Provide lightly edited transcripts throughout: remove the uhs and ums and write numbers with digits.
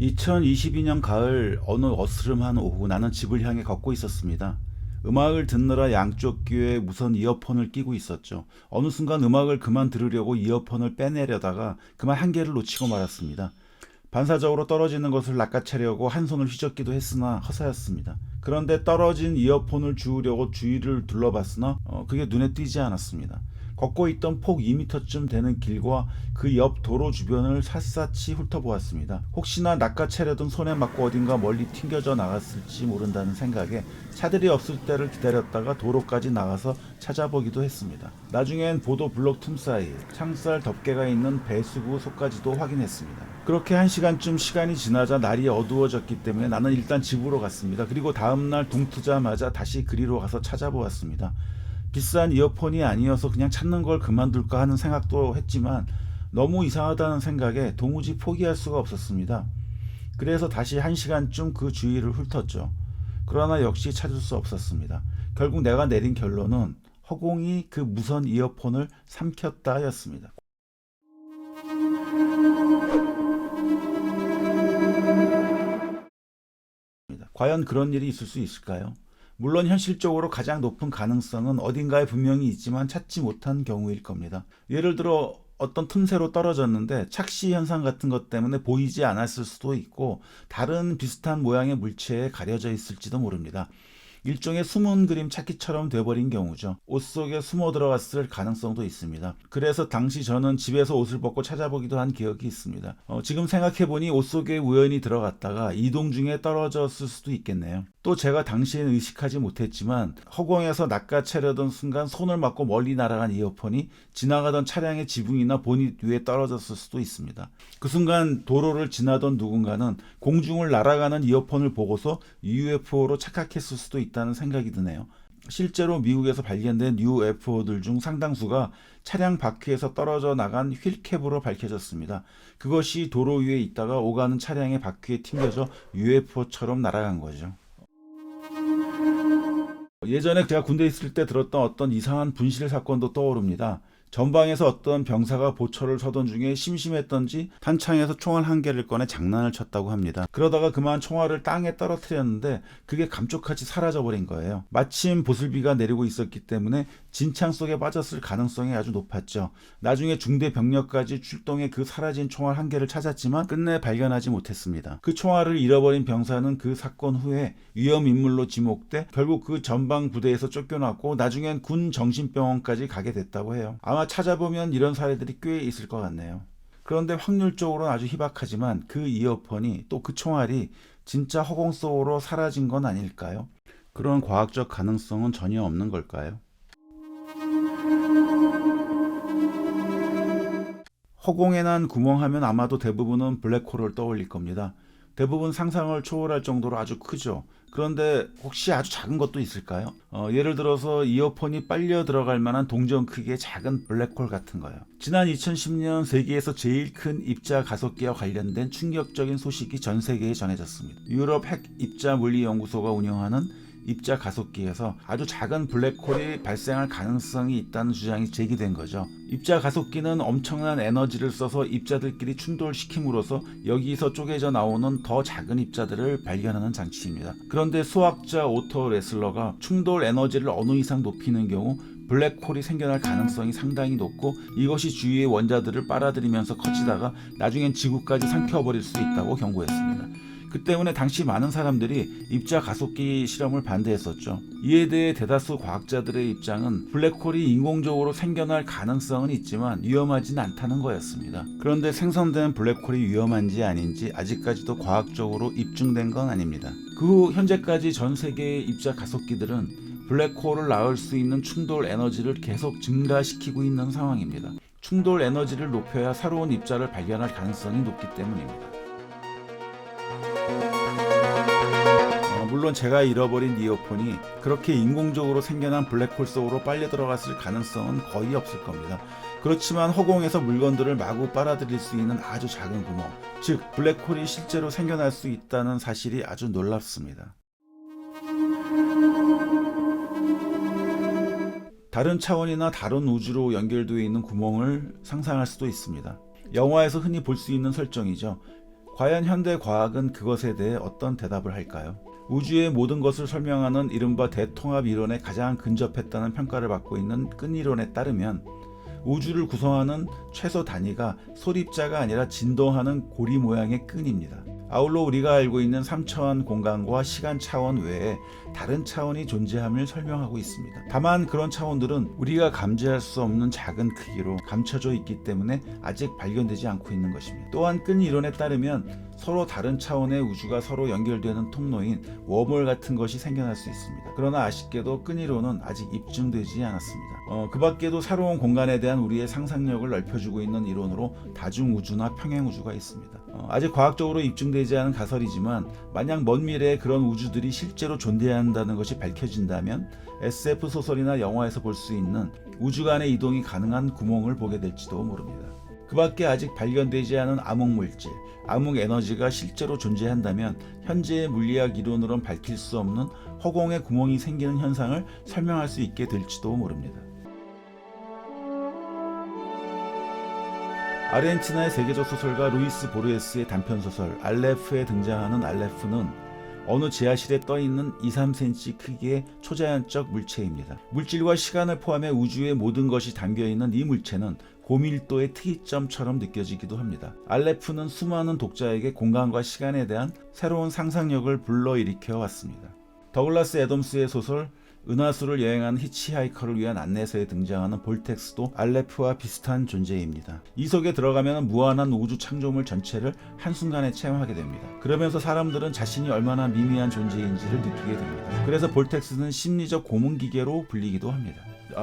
2022년 가을 어느 어스름한 오후 나는 집을 향해 걷고 있었습니다. 음악을 듣느라 양쪽 귀에 무선 이어폰을 끼고 있었죠. 어느 순간 음악을 그만 들으려고 이어폰을 빼내려다가 그만 한 개를 놓치고 말았습니다. 반사적으로 떨어지는 것을 낚아채려고 한 손을 휘젓기도 했으나 허사였습니다. 그런데 떨어진 이어폰을 주우려고 주위를 둘러봤으나 그게 눈에 띄지 않았습니다. 걷고 있던 폭 2m쯤 되는 길과 그 옆 도로 주변을 샅샅이 훑어보았습니다. 혹시나 낚아채려던 손에 맞고 어딘가 멀리 튕겨져 나갔을지 모른다는 생각에 차들이 없을 때를 기다렸다가 도로까지 나가서 찾아보기도 했습니다. 나중엔 보도 블록 틈 사이 창살 덮개가 있는 배수구 속까지도 확인했습니다. 그렇게 1시간쯤 시간이 지나자 날이 어두워졌기 때문에 나는 일단 집으로 갔습니다. 그리고 다음날 동 트자마자 다시 그리로 가서 찾아보았습니다. 비싼 이어폰이 아니어서 그냥 찾는 걸 그만둘까 하는 생각도 했지만 너무 이상하다는 생각에 도무지 포기할 수가 없었습니다. 그래서 다시 1시간쯤 그 주위를 훑었죠. 그러나 역시 찾을 수 없었습니다. 결국 내가 내린 결론은 허공이 그 무선 이어폰을 삼켰다 였습니다. 과연 그런 일이 있을 수 있을까요? 물론 현실적으로 가장 높은 가능성은 어딘가에 분명히 있지만 찾지 못한 경우일 겁니다. 예를 들어 어떤 틈새로 떨어졌는데 착시 현상 같은 것 때문에 보이지 않았을 수도 있고 다른 비슷한 모양의 물체에 가려져 있을지도 모릅니다. 일종의 숨은 그림 찾기처럼 돼버린 경우죠. 옷 속에 숨어 들어갔을 가능성도 있습니다. 그래서 당시 저는 집에서 옷을 벗고 찾아보기도 한 기억이 있습니다. 지금 생각해보니 옷 속에 우연히 들어갔다가 이동 중에 떨어졌을 수도 있겠네요. 또 제가 당시엔 의식하지 못했지만 허공에서 낚아채려던 순간 손을 맞고 멀리 날아간 이어폰이 지나가던 차량의 지붕이나 보닛 위에 떨어졌을 수도 있습니다. 그 순간 도로를 지나던 누군가는 공중을 날아가는 이어폰을 보고서 UFO로 착각했을 수도 있다는 생각이 드네요. 실제로 미국에서 발견된 UFO들 중 상당수가 차량 바퀴에서 떨어져 나간 휠캡으로 밝혀졌습니다. 그것이 도로 위에 있다가 오가는 차량의 바퀴에 튕겨져 UFO처럼 날아간 거죠. 예전에 제가 군대에 있을 때 들었던 어떤 이상한 분실 사건도 떠오릅니다. 전방에서 어떤 병사가 보초를 서던 중에 심심했던지 탄창에서 총알 한 개를 꺼내 장난을 쳤다고 합니다. 그러다가 그만 총알을 땅에 떨어뜨렸는데 그게 감쪽같이 사라져버린 거예요. 마침 보슬비가 내리고 있었기 때문에 진창 속에 빠졌을 가능성이 아주 높았죠. 나중에 중대 병력까지 출동해 그 사라진 총알 한 개를 찾았지만 끝내 발견하지 못했습니다. 그 총알을 잃어버린 병사는 그 사건 후에 위험인물로 지목돼 결국 그 전방 부대에서 쫓겨났고 나중엔 군 정신병원까지 가게 됐다고 해요. 아마 찾아보면 이런 사례들이 꽤 있을 것 같네요. 그런데 확률적으로는 아주 희박하지만 그 이어폰이 또 그 총알이 진짜 허공 속으로 사라진 건 아닐까요? 그런 과학적 가능성은 전혀 없는 걸까요? 허공에 난 구멍 하면 아마도 대부분은 블랙홀을 떠올릴 겁니다. 대부분 상상을 초월할 정도로 아주 크죠. 그런데 혹시 아주 작은 것도 있을까요? 예를 들어서 이어폰이 빨려 들어갈 만한 동전 크기의 작은 블랙홀 같은 거요. 지난 2010년 세계에서 제일 큰 입자 가속기와 관련된 충격적인 소식이 전 세계에 전해졌습니다. 유럽 핵 입자 물리 연구소가 운영하는 입자 가속기에서 아주 작은 블랙홀이 발생할 가능성이 있다는 주장이 제기된 거죠. 입자 가속기는 엄청난 에너지를 써서 입자들끼리 충돌시킴으로써 여기서 쪼개져 나오는 더 작은 입자들을 발견하는 장치입니다. 그런데 수학자 오토 레슬러가 충돌 에너지를 어느 이상 높이는 경우 블랙홀이 생겨날 가능성이 상당히 높고 이것이 주위의 원자들을 빨아들이면서 커지다가 나중엔 지구까지 삼켜버릴 수 있다고 경고했습니다. 그 때문에 당시 많은 사람들이 입자 가속기 실험을 반대했었죠. 이에 대해 대다수 과학자들의 입장은 블랙홀이 인공적으로 생겨날 가능성은 있지만 위험하진 않다는 거였습니다. 그런데 생성된 블랙홀이 위험한지 아닌지 아직까지도 과학적으로 입증된 건 아닙니다. 그 후 현재까지 전 세계의 입자 가속기들은 블랙홀을 낳을 수 있는 충돌 에너지를 계속 증가시키고 있는 상황입니다. 충돌 에너지를 높여야 새로운 입자를 발견할 가능성이 높기 때문입니다. 물론 제가 잃어버린 이어폰이 그렇게 인공적으로 생겨난 블랙홀 속으로 빨려 들어갔을 가능성은 거의 없을 겁니다. 그렇지만 허공에서 물건들을 마구 빨아들일 수 있는 아주 작은 구멍, 즉 블랙홀이 실제로 생겨날 수 있다는 사실이 아주 놀랍습니다. 다른 차원이나 다른 우주로 연결되어 있는 구멍을 상상할 수도 있습니다. 영화에서 흔히 볼 수 있는 설정이죠. 과연 현대 과학은 그것에 대해 어떤 대답을 할까요? 우주의 모든 것을 설명하는 이른바 대통합 이론에 가장 근접했다는 평가를 받고 있는 끈 이론에 따르면 우주를 구성하는 최소 단위가 소립자가 아니라 진동하는 고리 모양의 끈입니다. 아울러 우리가 알고 있는 3차원 공간과 시간 차원 외에 다른 차원이 존재함을 설명하고 있습니다. 다만 그런 차원들은 우리가 감지할 수 없는 작은 크기로 감춰져 있기 때문에 아직 발견되지 않고 있는 것입니다. 또한 끈 이론에 따르면 서로 다른 차원의 우주가 서로 연결되는 통로인 웜홀 같은 것이 생겨날 수 있습니다. 그러나 아쉽게도 끈 이론은 아직 입증되지 않았습니다. 그 밖에도 새로운 공간에 대한 우리의 상상력을 넓혀주고 있는 이론으로 다중우주나 평행우주가 있습니다. 아직 과학적으로 입증되지 않은 가설이지만 만약 먼 미래에 그런 우주들이 실제로 존재한다는 것이 밝혀진다면 SF 소설이나 영화에서 볼 수 있는 우주 간의 이동이 가능한 구멍을 보게 될지도 모릅니다. 그 밖에 아직 발견되지 않은 암흑물질, 암흑에너지가 실제로 존재한다면 현재의 물리학 이론으로는 밝힐 수 없는 허공에 구멍이 생기는 현상을 설명할 수 있게 될지도 모릅니다. 아르헨티나의 세계적 소설가 루이스 보르헤스의 단편소설 알레프에 등장하는 알레프는 어느 지하실에 떠있는 2-3cm 크기의 초자연적 물체입니다. 물질과 시간을 포함해 우주의 모든 것이 담겨있는 이 물체는 고밀도의 특이점처럼 느껴지기도 합니다. 알레프는 수많은 독자에게 공간과 시간에 대한 새로운 상상력을 불러일으켜 왔습니다. 더글라스 애덤스의 소설 은하수를 여행하는 히치하이커를 위한 안내서에 등장하는 볼텍스도 알레프와 비슷한 존재입니다. 이 속에 들어가면 무한한 우주 창조물 전체를 한순간에 체험하게 됩니다. 그러면서 사람들은 자신이 얼마나 미미한 존재인지를 느끼게 됩니다. 그래서 볼텍스는 심리적 고문기계로 불리기도 합니다.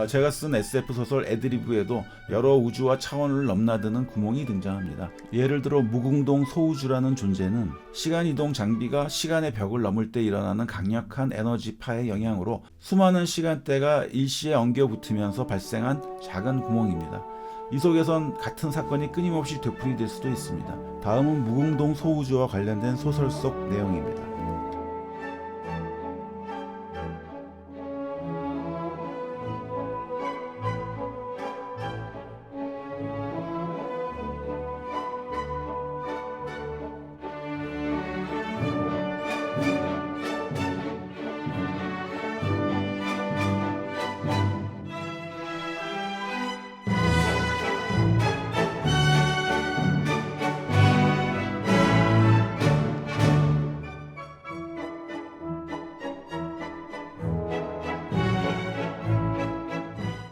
제가 쓴 SF 소설 애드리브에도 여러 우주와 차원을 넘나드는 구멍이 등장합니다. 예를 들어 무궁동 소우주라는 존재는 시간이동 장비가 시간의 벽을 넘을 때 일어나는 강력한 에너지파의 영향으로 수많은 시간대가 일시에 엉겨붙으면서 발생한 작은 구멍입니다. 이 속에선 같은 사건이 끊임없이 되풀이될 수도 있습니다. 다음은 무궁동 소우주와 관련된 소설 속 내용입니다.